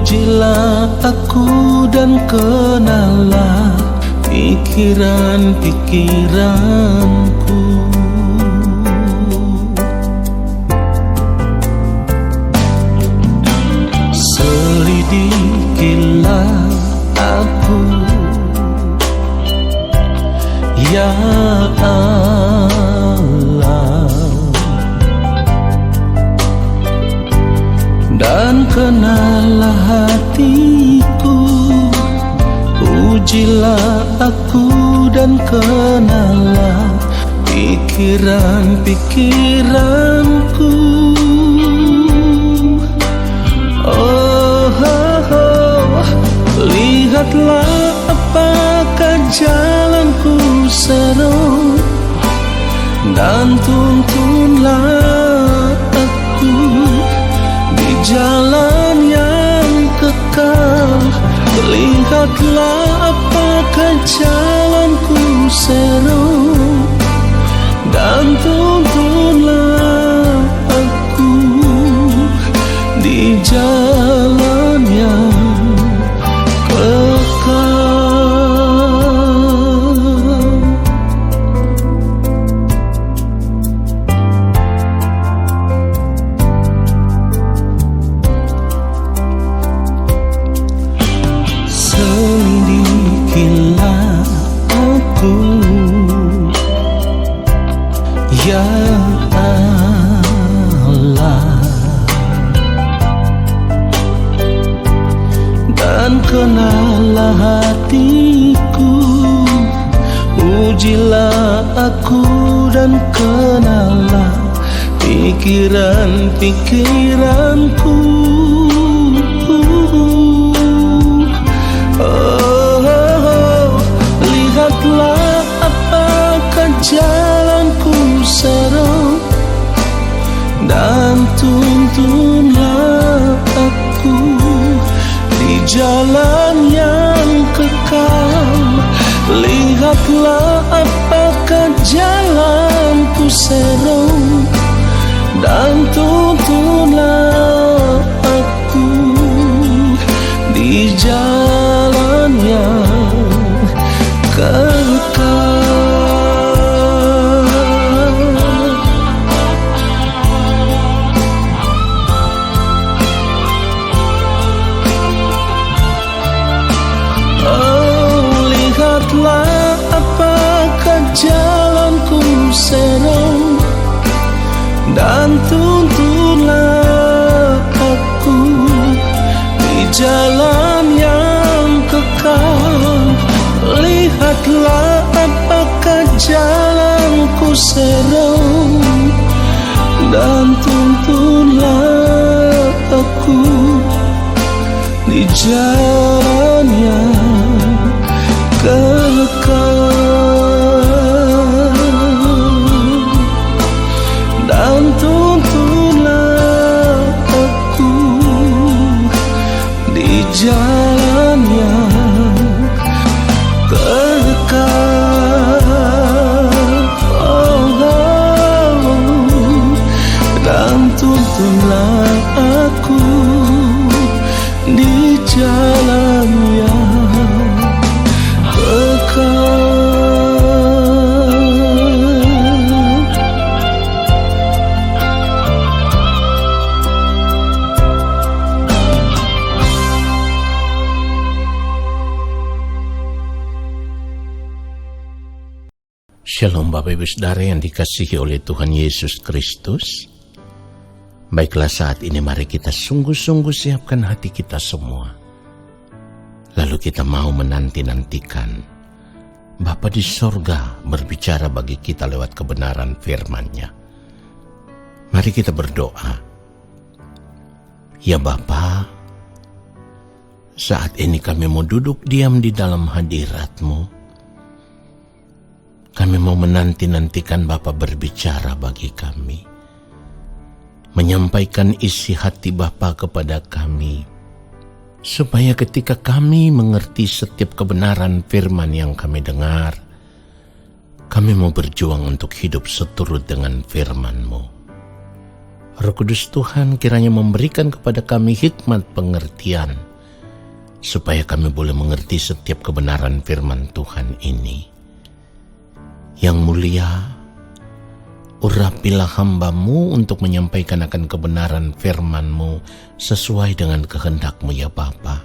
Ujilah aku dan kenalah pikiran-pikiranku. Selidikilah aku, ya Allah, dan kenalah hatiku. Ujilah aku dan kenalah pikiran-pikiranku. Lihatlah apakah jalanku seru, dan tuntunlah aku di jalan yang kekal. Lihatlah apakah jalanku seru, dan tuntunlah aku di jalan yang kenalah hatiku. Ujilah aku dan kenalah pikiran-pikiranku. Lihatlah apakah jalanku seru, dan tuntunlah aku di jalan yang kekal. Lihatlah apakah jalanku seru, dan tuntunlah aku di jalan yang kekal. Lihatlah apakah jalanku seru, dan tuntunlah aku di jalan yang kekal. Lihatlah apakah jalanku seru, dan tuntunlah aku di jalan yang kekal, dan tuntunlah aku di jalan yang kekal. Dan tuntunlah aku di jalan yang Shalom Bapak Ibu Saudara yang dikasihi oleh Tuhan Yesus Kristus. Baiklah, saat ini mari kita sungguh-sungguh siapkan hati kita semua. Lalu kita mau menanti-nantikan Bapa di sorga berbicara bagi kita lewat kebenaran firman-Nya. Mari kita berdoa. Ya Bapa, saat ini kami mau duduk diam di dalam hadirat-Mu. Kami mau menanti-nantikan Bapa berbicara bagi kami, menyampaikan isi hati Bapa kepada kami, supaya ketika kami mengerti setiap kebenaran firman yang kami dengar, kami mau berjuang untuk hidup seturut dengan firman-Mu. Roh Kudus Tuhan kiranya memberikan kepada kami hikmat pengertian supaya kami boleh mengerti setiap kebenaran firman Tuhan ini. Yang mulia, urapilah hamba-Mu untuk menyampaikan akan kebenaran firman-Mu sesuai dengan kehendak-Mu ya Bapa.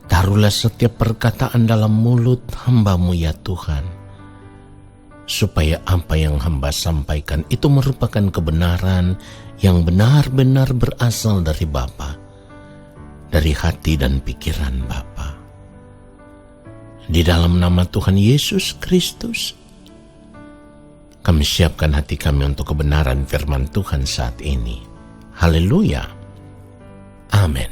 Taruhlah setiap perkataan dalam mulut hamba-Mu ya Tuhan, supaya apa yang hamba sampaikan itu merupakan kebenaran yang benar-benar berasal dari Bapa, dari hati dan pikiran Bapa. Di dalam nama Tuhan Yesus Kristus, kami siapkan hati kami untuk kebenaran firman Tuhan saat ini. Haleluya. Amin.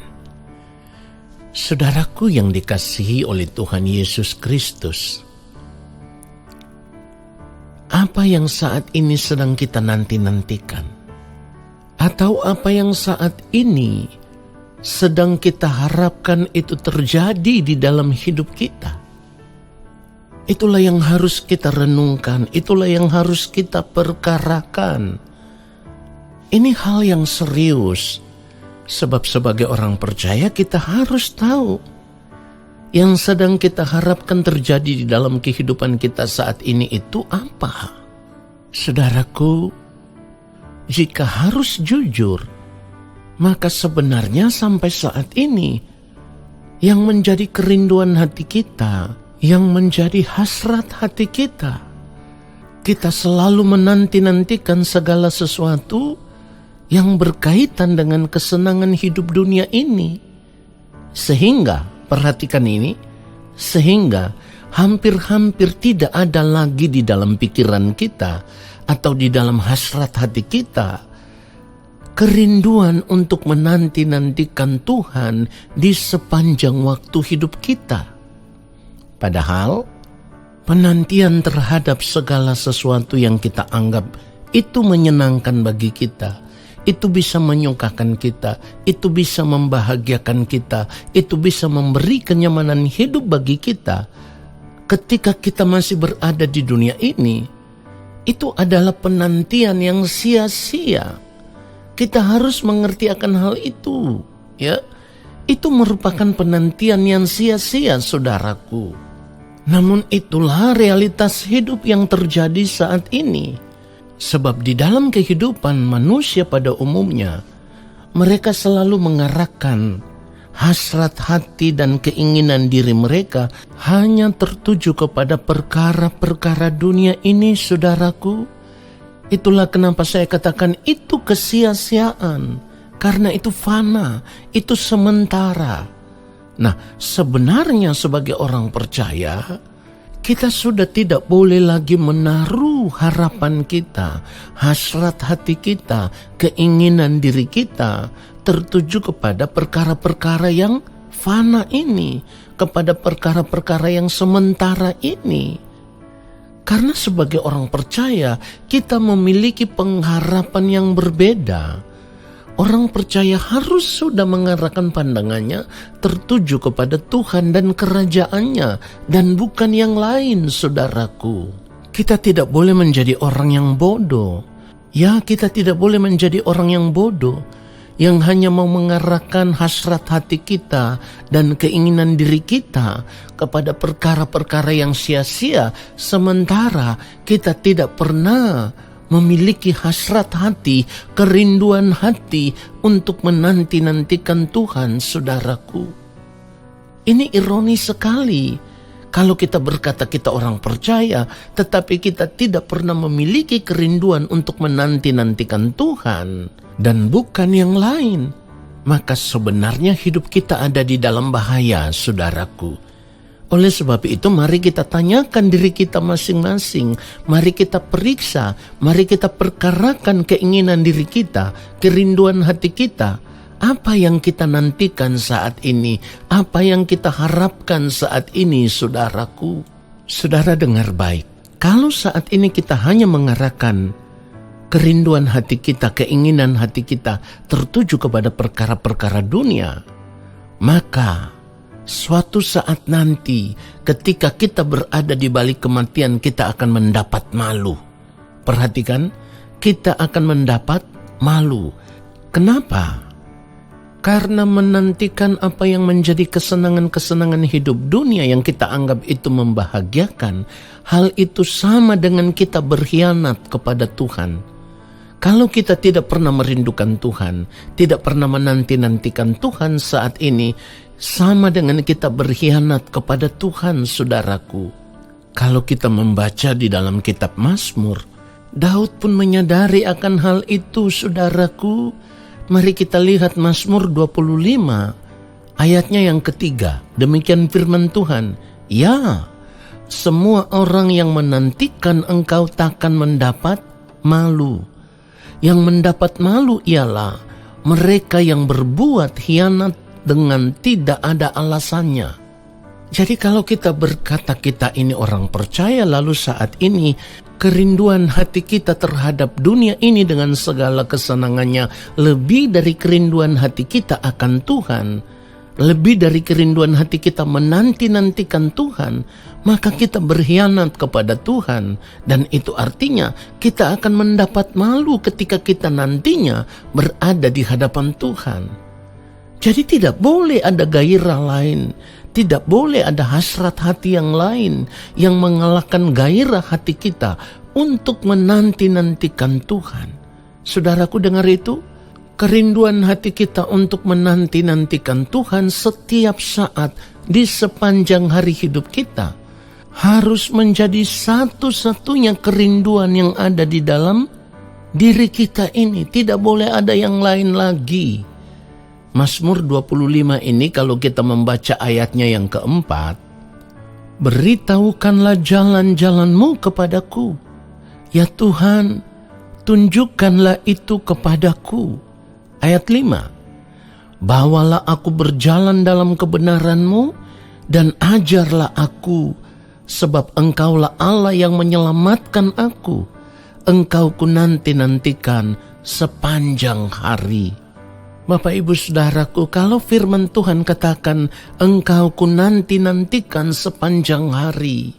Saudaraku yang dikasihi oleh Tuhan Yesus Kristus, apa yang saat ini sedang kita nanti-nantikan? Atau apa yang saat ini sedang kita harapkan itu terjadi di dalam hidup kita? Itulah yang harus kita renungkan, itulah yang harus kita perkarakan. Ini hal yang serius, sebab sebagai orang percaya kita harus tahu yang sedang kita harapkan terjadi di dalam kehidupan kita saat ini itu apa. Saudaraku, jika harus jujur, maka sebenarnya sampai saat ini yang menjadi kerinduan hati kita, yang menjadi hasrat hati kita, kita selalu menanti-nantikan segala sesuatu yang berkaitan dengan kesenangan hidup dunia ini. Sehingga, perhatikan ini, sehingga hampir-hampir tidak ada lagi di dalam pikiran kita atau di dalam hasrat hati kita kerinduan untuk menanti-nantikan Tuhan di sepanjang waktu hidup kita. Padahal penantian terhadap segala sesuatu yang kita anggap itu menyenangkan bagi kita, itu bisa menyukakan kita, itu bisa membahagiakan kita, itu bisa memberi kenyamanan hidup bagi kita. Ketika kita masih berada di dunia ini, itu adalah penantian yang sia-sia. Kita harus mengerti akan hal itu, ya. Itu merupakan penantian yang sia-sia, saudaraku. Namun itulah realitas hidup yang terjadi saat ini. Sebab di dalam kehidupan manusia pada umumnya, mereka selalu mengarahkan hasrat hati dan keinginan diri mereka hanya tertuju kepada perkara-perkara dunia ini, saudaraku. Itulah kenapa saya katakan itu kesia-siaan, karena itu fana, itu sementara. Nah, sebenarnya sebagai orang percaya, kita sudah tidak boleh lagi menaruh harapan kita, hasrat hati kita, keinginan diri kita tertuju kepada perkara-perkara yang fana ini, kepada perkara-perkara yang sementara ini. Karena sebagai orang percaya, kita memiliki pengharapan yang berbeda. Orang percaya harus sudah mengarahkan pandangannya tertuju kepada Tuhan dan kerajaannya dan bukan yang lain, saudaraku. Kita tidak boleh menjadi orang yang bodoh. Ya, kita tidak boleh menjadi orang yang bodoh yang hanya mau mengarahkan hasrat hati kita dan keinginan diri kita kepada perkara-perkara yang sia-sia, sementara kita tidak pernah memiliki hasrat hati, kerinduan hati untuk menanti-nantikan Tuhan, saudaraku. Ini ironis sekali. Kalau kita berkata kita orang percaya, tetapi kita tidak pernah memiliki kerinduan untuk menanti-nantikan Tuhan dan bukan yang lain, maka sebenarnya hidup kita ada di dalam bahaya, saudaraku. Oleh sebab itu, mari kita tanyakan diri kita masing-masing. Mari kita periksa, mari kita perkarakan keinginan diri kita, kerinduan hati kita. Apa yang kita nantikan saat ini? Apa yang kita harapkan saat ini, saudaraku? Saudara dengar baik. Kalau saat ini kita hanya mengarahkan kerinduan hati kita, keinginan hati kita tertuju kepada perkara-perkara dunia, maka suatu saat nanti ketika kita berada di balik kematian, kita akan mendapat malu. Perhatikan, kita akan mendapat malu. Kenapa? Karena menantikan apa yang menjadi kesenangan-kesenangan hidup dunia yang kita anggap itu membahagiakan, hal itu sama dengan kita berkhianat kepada Tuhan. Kalau kita tidak pernah merindukan Tuhan, tidak pernah menanti-nantikan Tuhan saat ini, sama dengan kita berkhianat kepada Tuhan, saudaraku. Kalau kita membaca di dalam kitab Mazmur, Daud pun menyadari akan hal itu, saudaraku. Mari kita lihat Mazmur 25, ayatnya yang ketiga. Demikian firman Tuhan, "Ya, semua orang yang menantikan Engkau takkan mendapat malu. Yang mendapat malu ialah mereka yang berbuat khianat dengan tidak ada alasannya." Jadi kalau kita berkata kita ini orang percaya, lalu saat ini kerinduan hati kita terhadap dunia ini dengan segala kesenangannya lebih dari kerinduan hati kita akan Tuhan, lebih dari kerinduan hati kita menanti-nantikan Tuhan, maka kita berkhianat kepada Tuhan. Dan itu artinya kita akan mendapat malu ketika kita nantinya berada di hadapan Tuhan. Jadi tidak boleh ada gairah lain, tidak boleh ada hasrat hati yang lain yang mengalahkan gairah hati kita untuk menanti-nantikan Tuhan. Saudaraku, dengar itu? Kerinduan hati kita untuk menanti-nantikan Tuhan setiap saat di sepanjang hari hidup kita harus menjadi satu-satunya kerinduan yang ada di dalam diri kita ini. Tidak boleh ada yang lain lagi. Mazmur 25 ini kalau kita membaca ayatnya yang keempat, "Beritahukanlah jalan-jalan-Mu kepadaku. Ya Tuhan, tunjukkanlah itu kepadaku." Ayat 5, "Bawalah aku berjalan dalam kebenaran-Mu dan ajarlah aku, sebab Engkaulah Allah yang menyelamatkan aku. Engkau ku nanti-nantikan sepanjang hari." Bapak Ibu Saudaraku, kalau firman Tuhan katakan Engkau ku nanti-nantikan sepanjang hari,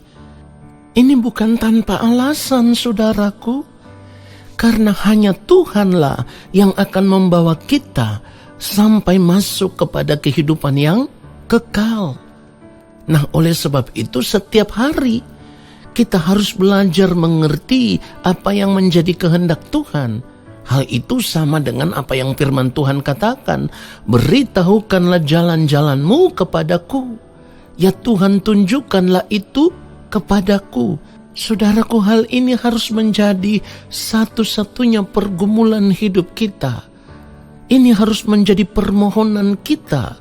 ini bukan tanpa alasan, saudaraku. Karena hanya Tuhanlah yang akan membawa kita sampai masuk kepada kehidupan yang kekal. Nah, oleh sebab itu setiap hari kita harus belajar mengerti apa yang menjadi kehendak Tuhan. Hal itu sama dengan apa yang firman Tuhan katakan, "Beritahukanlah jalan-jalan-Mu kepadaku. Ya Tuhan, tunjukkanlah itu kepadaku." Saudaraku, hal ini harus menjadi satu-satunya pergumulan hidup kita. Ini harus menjadi permohonan kita,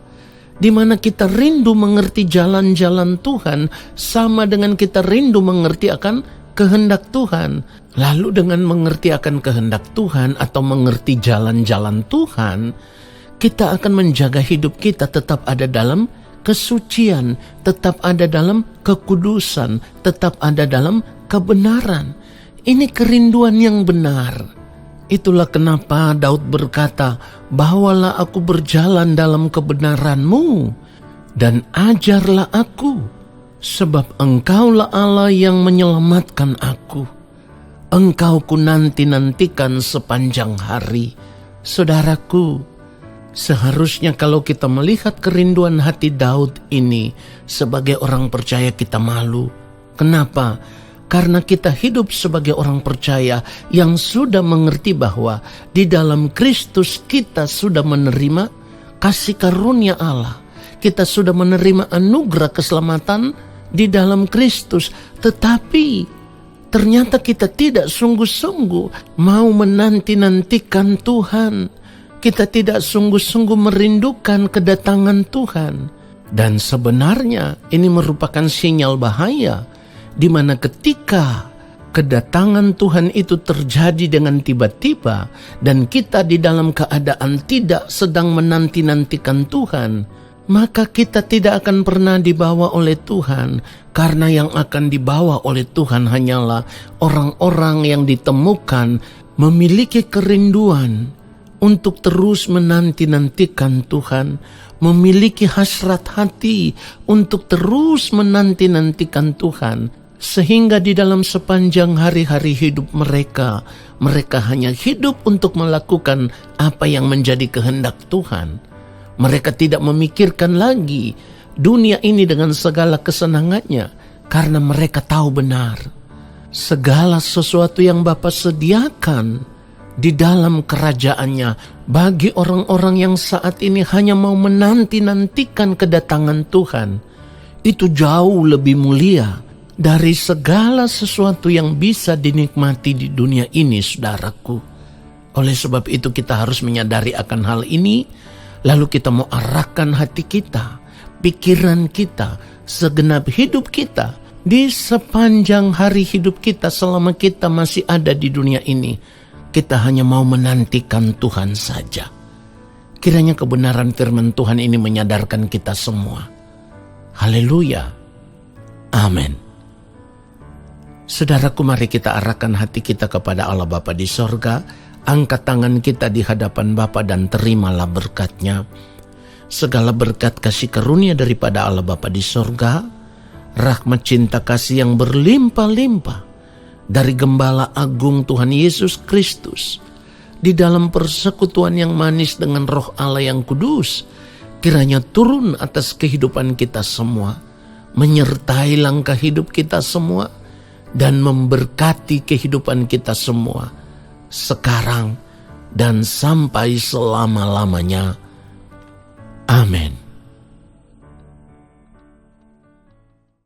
di mana kita rindu mengerti jalan-jalan Tuhan sama dengan kita rindu mengerti akan kehendak Tuhan. Lalu dengan mengerti akan kehendak Tuhan atau mengerti jalan-jalan Tuhan, kita akan menjaga hidup kita tetap ada dalam kesucian, tetap ada dalam kekudusan, tetap ada dalam kebenaran. Ini kerinduan yang benar. Itulah kenapa Daud berkata, "Bawalah aku berjalan dalam kebenaran-Mu dan ajarlah aku, sebab Engkaulah Allah yang menyelamatkan aku. Engkau ku nanti-nantikan sepanjang hari." Saudaraku, seharusnya kalau kita melihat kerinduan hati Daud ini sebagai orang percaya, kita malu. Kenapa? Karena kita hidup sebagai orang percaya yang sudah mengerti bahwa di dalam Kristus kita sudah menerima kasih karunia Allah. Kita sudah menerima anugerah keselamatan di dalam Kristus. Tetapi ternyata kita tidak sungguh-sungguh mau menanti-nantikan Tuhan. Kita tidak sungguh-sungguh merindukan kedatangan Tuhan. Dan sebenarnya ini merupakan sinyal bahaya, di mana ketika kedatangan Tuhan itu terjadi dengan tiba-tiba dan kita di dalam keadaan tidak sedang menanti-nantikan Tuhan, maka kita tidak akan pernah dibawa oleh Tuhan, karena yang akan dibawa oleh Tuhan hanyalah orang-orang yang ditemukan memiliki kerinduan untuk terus menanti-nantikan Tuhan, memiliki hasrat hati untuk terus menanti-nantikan Tuhan, sehingga di dalam sepanjang hari-hari hidup mereka hanya hidup untuk melakukan apa yang menjadi kehendak Tuhan. Mereka tidak memikirkan lagi dunia ini dengan segala kesenangannya, karena mereka tahu benar segala sesuatu yang Bapa sediakan di dalam kerajaannya bagi orang-orang yang saat ini hanya mau menanti-nantikan kedatangan Tuhan, itu jauh lebih mulia dari segala sesuatu yang bisa dinikmati di dunia ini, saudaraku. Oleh sebab itu kita harus menyadari akan hal ini, lalu kita mau arahkan hati kita, pikiran kita, segenap hidup kita, di sepanjang hari hidup kita selama kita masih ada di dunia ini, kita hanya mau menantikan Tuhan saja. Kiranya kebenaran firman Tuhan ini menyadarkan kita semua. Haleluya. Amin. Saudaraku, mari kita arahkan hati kita kepada Allah Bapa di sorga. Angkat tangan kita di hadapan Bapa dan terimalah berkat-Nya. Segala berkat kasih karunia daripada Allah Bapa di sorga, rahmat cinta kasih yang berlimpah-limpah dari Gembala Agung Tuhan Yesus Kristus, di dalam persekutuan yang manis dengan Roh Allah yang kudus, kiranya turun atas kehidupan kita semua, menyertai langkah hidup kita semua, dan memberkati kehidupan kita semua, sekarang dan sampai selama-lamanya. Amin.